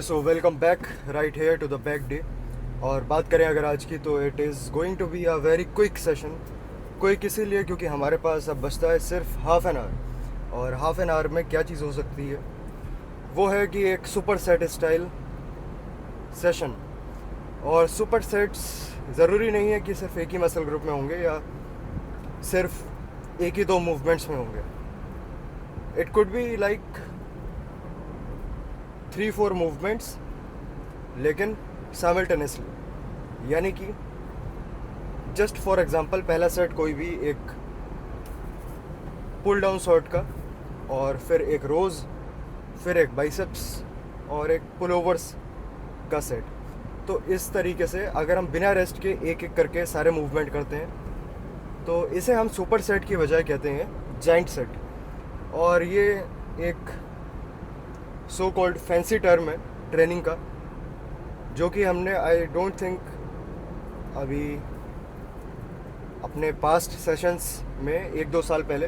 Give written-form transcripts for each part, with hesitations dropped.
So welcome back right here to the back day. और बात करें अगर आज की, तो it is going to be a very quick session. Quick इसीलिए क्योंकि हमारे पास अब बचता है सिर्फ हाफ एन आवर। और हाफ एन आवर में क्या चीज़ हो सकती है, वो है कि एक सुपर सेट स्टाइल सेशन। और सुपर सेट्स ज़रूरी नहीं है कि सिर्फ एक ही मसल ग्रुप में होंगे या सिर्फ एक ही दो मूवमेंट्स में होंगे। It could be like 3-4 movements, लेकिन साइमल्टेनियसली। यानी कि जस्ट फॉर एग्जांपल, पहला सेट कोई भी एक पुल डाउन शॉट का, और फिर एक रोज़, फिर एक बाइसेप्स, और एक पुल ओवर्स का सेट। तो इस तरीके से अगर हम बिना रेस्ट के एक एक करके सारे मूवमेंट करते हैं, तो इसे हम सुपर सेट की बजाय कहते हैं जाइंट सेट। और ये एक सो कॉल्ड फैंसी टर्म है ट्रेनिंग का, जो कि हमने आई डोंट थिंक अभी अपने पास्ट सेशंस में 1-2 साल पहले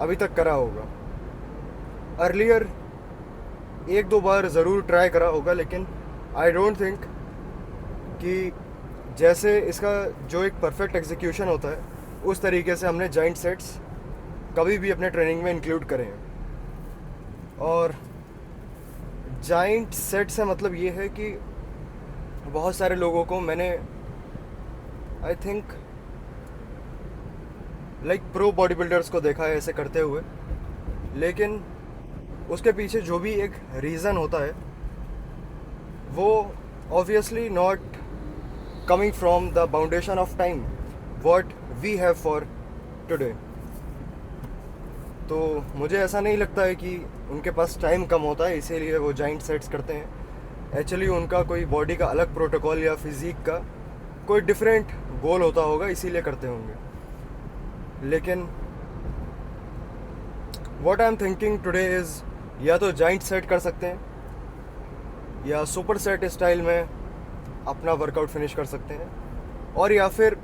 अभी तक करा होगा। अर्लियर एक दो बार ज़रूर ट्राई करा होगा, लेकिन आई डोंट थिंक कि जैसे इसका जो एक परफेक्ट एग्जीक्यूशन होता है, उस तरीके से हमने जॉइंट सेट्स कभी भी अपने ट्रेनिंग में इंक्लूड करें हैं। और जॉइंट सेट से मतलब ये है कि बहुत सारे लोगों को मैंने I think like pro body builders को देखा है ऐसे करते हुए, लेकिन उसके पीछे जो भी एक रीज़न होता है, वो obviously not coming from the foundation of time what we have for today। तो मुझे ऐसा नहीं लगता है कि उनके पास टाइम कम होता है इसीलिए वो जाइंट सेट्स करते हैं। एक्चुअली उनका कोई बॉडी का अलग प्रोटोकॉल या फिज़िक का कोई डिफरेंट गोल होता होगा, इसीलिए करते होंगे। लेकिन what I am thinking today is, या तो जाइंट सेट कर सकते हैं या सुपर सेट स्टाइल में अपना वर्कआउट फिनिश कर सकते हैं। और या फिर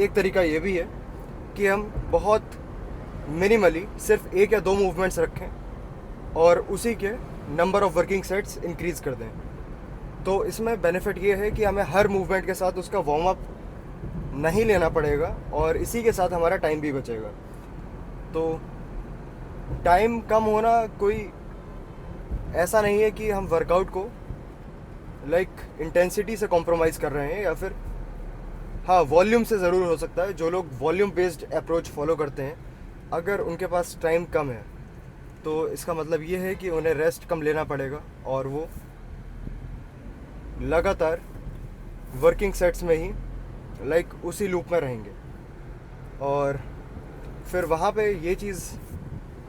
एक तरीका ये भी है कि हम बहुत मिनिमली सिर्फ एक या दो मूवमेंट्स रखें और उसी के number of working sets increase कर दें। तो इसमें बेनिफिट ये है कि हमें हर मूवमेंट के साथ उसका वार्म अप नहीं लेना पड़ेगा, और इसी के साथ हमारा टाइम भी बचेगा। तो टाइम कम होना कोई ऐसा नहीं है कि हम वर्कआउट को लाइक इंटेंसिटी से कॉम्प्रोमाइज़ कर रहे हैं, या फिर हाँ, वॉल्यूम से ज़रूर हो सकता है। जो लोग वॉल्यूम बेस्ड अप्रोच फॉलो करते हैं, अगर उनके पास टाइम कम है, तो इसका मतलब ये है कि उन्हें रेस्ट कम लेना पड़ेगा, और वो लगातार वर्किंग सेट्स में ही लाइक उसी लूप में रहेंगे। और फिर वहाँ पे ये चीज़,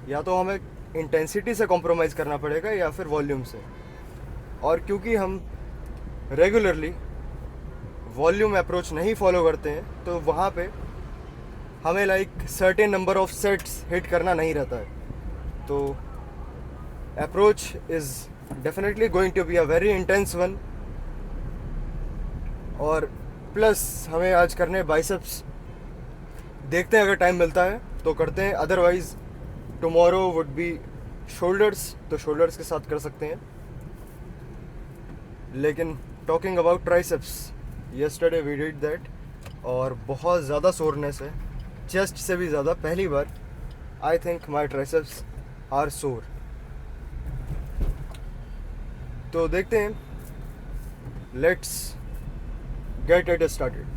या तो हमें इंटेंसिटी से कॉम्प्रोमाइज़ करना पड़ेगा या फिर वॉल्यूम से। और क्योंकि हम रेगुलरली वॉल्यूम अप्रोच नहीं फॉलो करते हैं, तो वहाँ पे हमें like certain number of sets hit करना नहीं रहता है। तो approach is definitely going to be a very intense one. और प्लस हमें आज करने बाइसेप्स, देखते हैं अगर टाइम मिलता है तो करते हैं, otherwise tomorrow would be shoulders, तो शोल्डर्स के साथ कर सकते हैं। लेकिन talking about triceps, yesterday we did that, और बहुत ज़्यादा सोरनेस है, चेस्ट से भी ज़्यादा। पहली बार I think my triceps are sore. तो देखते हैं, let's get it started.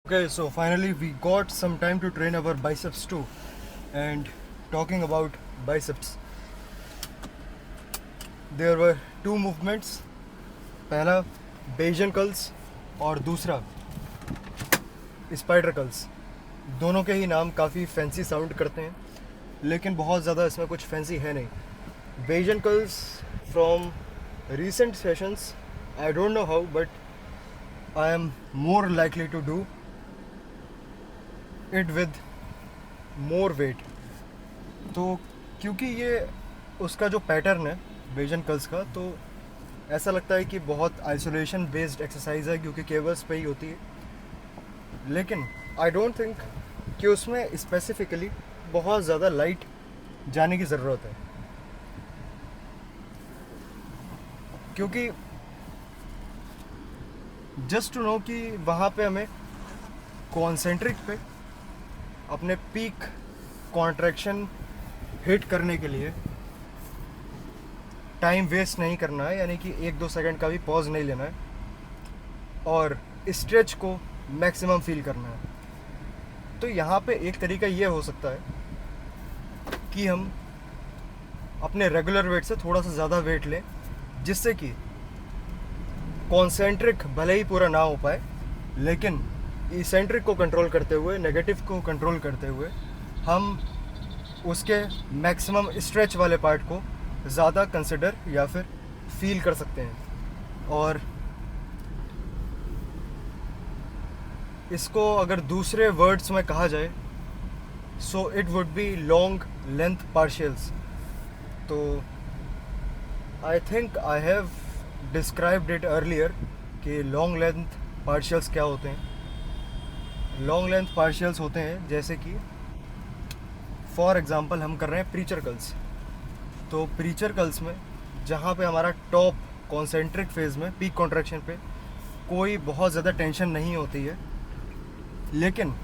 Okay, so finally we got some time to train our biceps too. And talking about biceps, there were two movements. पहला basin curls और दूसरा spider curls. दोनों के ही नाम काफ़ी फैंसी साउंड करते हैं, लेकिन बहुत ज़्यादा इसमें कुछ फैंसी है नहीं. Basin curls from recent sessions, I don't know how, but I am more likely to do it with more weight. तो क्योंकि ये उसका जो पैटर्न है बेजन कर्ल्स का, तो ऐसा लगता है कि बहुत आइसोलेशन बेस्ड एक्सरसाइज है क्योंकि केबल्स पे ही होती है. लेकिन आई डोंट थिंक कि उसमें स्पेसिफिकली बहुत ज़्यादा लाइट जाने की ज़रूरत है, क्योंकि जस्ट टू नो कि वहाँ पे हमें कॉन्सेंट्रिक पे अपने पीक कॉन्ट्रैक्शन हिट करने के लिए टाइम वेस्ट नहीं करना है, यानी कि 1-2 सेकंड का भी पॉज नहीं लेना है और स्ट्रेच को मैक्सिमम फील करना है. तो यहाँ पे एक तरीका ये हो सकता है कि हम अपने रेगुलर वेट से थोड़ा सा ज़्यादा वेट लें, जिससे कि कॉन्सेंट्रिक भले ही पूरा ना हो पाए, लेकिन इसेंट्रिक को कंट्रोल करते हुए, नेगेटिव को कंट्रोल करते हुए हम उसके मैक्सिमम स्ट्रेच वाले पार्ट को ज़्यादा कंसिडर या फिर फील कर सकते हैं. और इसको अगर दूसरे वर्ड्स में कहा जाए, so it would be long length partials. तो I think I have described it earlier कि लॉन्ग लेंथ पार्शियल्स क्या होते हैं. लॉन्ग लेंथ पार्शियल्स होते हैं जैसे कि फॉर एग्ज़ाम्पल हम कर रहे हैं प्रीचर कर्ल्स. तो प्रीचर कर्ल्स में जहाँ पे हमारा टॉप कॉन्सेंट्रिक फेज़ में पीक कॉन्ट्रैक्शन पे कोई बहुत ज़्यादा टेंशन नहीं होती है, लेकिन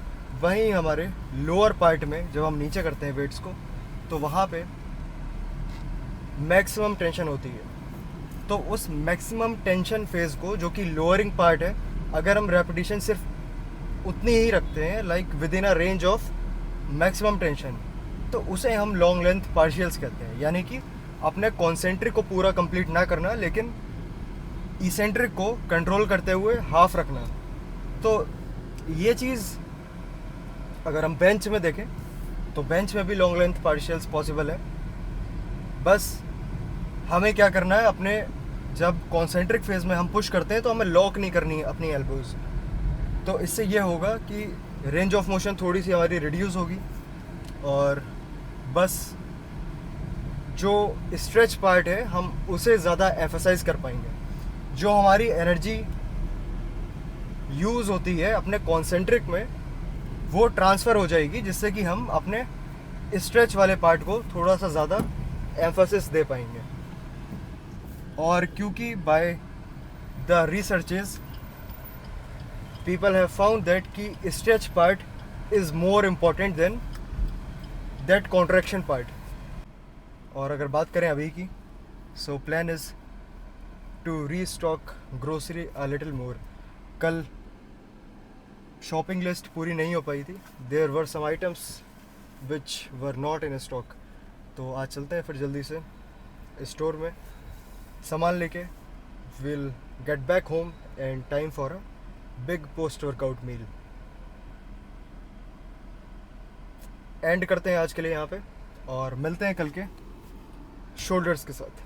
वहीं हमारे लोअर पार्ट में जब हम नीचे करते हैं वेट्स को, तो वहाँ पे मैक्सिमम टेंशन होती है. तो उस मैक्सिमम टेंशन फेज़ को, जो कि लोअरिंग पार्ट है, अगर हम रेपिटेशन सिर्फ उतनी ही रखते हैं, like with in a range of maximum tension, तो उसे हम लॉन्ग लेंथ पार्शियल्स कहते हैं. यानी कि अपने कॉन्सेंट्रिक को पूरा कंप्लीट ना करना, लेकिन इसेंट्रिक को कंट्रोल करते हुए हाफ रखना. तो ये चीज़ अगर हम बेंच में देखें तो बेंच में भी लॉन्ग लेंथ पार्शियल्स पॉसिबल है. बस हमें क्या करना है, अपने जब कॉन्सेंट्रिक फेज़ में हम पुश करते हैं तो हमें लॉक नहीं करनी है अपनी एल्बोज़. तो इससे ये होगा कि रेंज ऑफ मोशन थोड़ी सी हमारी रिड्यूस होगी और बस जो स्ट्रेच पार्ट है हम उसे ज़्यादा एफर्साइज कर पाएंगे. जो हमारी एनर्जी यूज़ होती है अपने कॉन्सेंट्रिक में, वो ट्रांसफ़र हो जाएगी, जिससे कि हम अपने स्ट्रेच वाले पार्ट को थोड़ा सा ज़्यादा एम्फेसिस दे पाएंगे. और क्योंकि by the researches people have found that कि stretch part is more important than that contraction part. और अगर बात करें अभी की, so plan is to restock grocery a little more. कल शॉपिंग लिस्ट पूरी नहीं हो पाई थी. There were some items which were not in stock. तो आज चलते हैं फिर जल्दी से स्टोर में सामान लेके. Will get back home and time for a big post workout meal. And करते हैं आज के लिए यहाँ पे और मिलते हैं कल के शोल्डर्स के साथ.